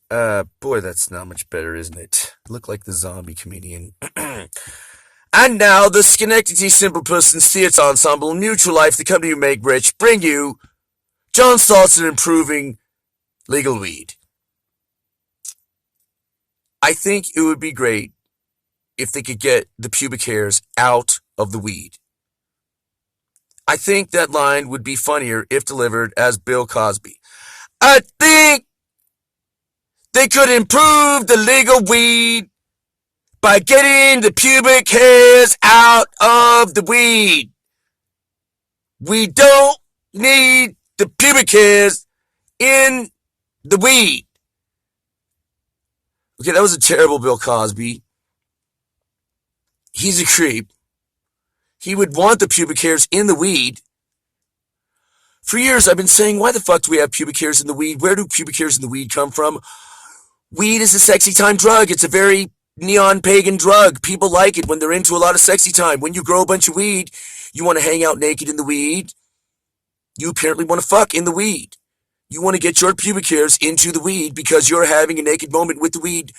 Boy, that's not much better, isn't it? Look like the zombie comedian. And now, the Schenectady Simple Persons Theatre Ensemble, Mutual Life, the company who make rich, bring you John's thoughts on improving legal weed. I think it would be great if they could get the pubic hairs out of the weed. I think that line would be funnier if delivered as Bill Cosby. I think they could improve the legal weed by getting the pubic hairs out of the weed. We don't need the pubic hairs in the weed. Okay, that was a terrible Bill Cosby. He's a creep. He would want the pubic hairs in the weed. For years, I've been saying, why the fuck do we have pubic hairs in the weed? Where do pubic hairs in the weed come from? Weed is a sexy time drug. It's a very neon pagan drug. People like it when they're into a lot of sexy time. When you grow a bunch of weed, you want to hang out naked in the weed. You apparently want to fuck in the weed. You want to get your pubic hairs into the weed because you're having a naked moment with the weed.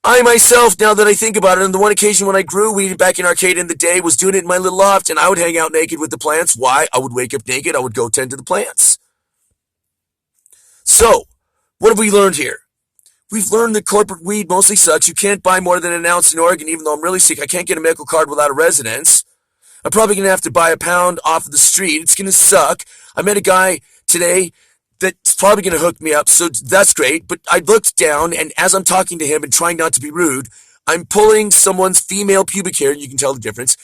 I myself, now that I think about it, on the one occasion when I grew weed back in Arcade in the day, was doing it in my little loft, and I would hang out naked with the plants. Why? I would wake up naked. I would go tend to the plants. So, what have we learned here? We've learned that corporate weed mostly sucks. You can't buy more than an ounce in Oregon, even though I'm really sick. I can't get a medical card without a residence. I'm probably going to have to buy a pound off of the street. It's going to suck. I met a guy today that's probably going to hook me up, so that's great. But I looked down, and as I'm talking to him and trying not to be rude, I'm pulling someone's female pubic hair, and you can tell the difference,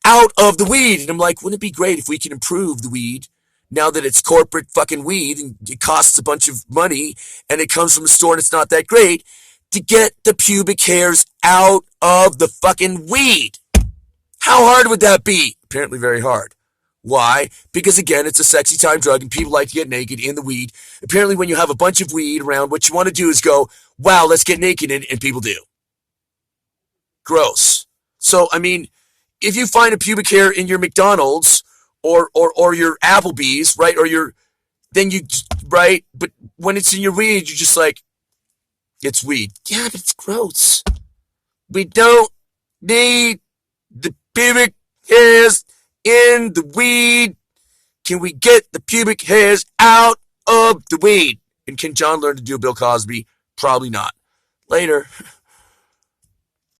out of the weed. And I'm like, wouldn't it be great if we could improve the weed now that it's corporate fucking weed and it costs a bunch of money and it comes from a store and it's not that great, to get the pubic hairs out of the fucking weed? How hard would that be? Apparently very hard. Why? Because again, it's a sexy time drug and people like to get naked in the weed. Apparently when you have a bunch of weed around, what you want to do is go, wow, let's get naked in it, and people do. Gross. So, I mean, if you find a pubic hair in your McDonald's or your Applebee's, right, or your, then you, right, but when it's in your weed, you're just like, it's weed. Yeah, but it's gross. We don't need the pubic hairs in the weed. Can we get the pubic hairs out of the weed? And can John learn to do Bill Cosby? Probably not. Later.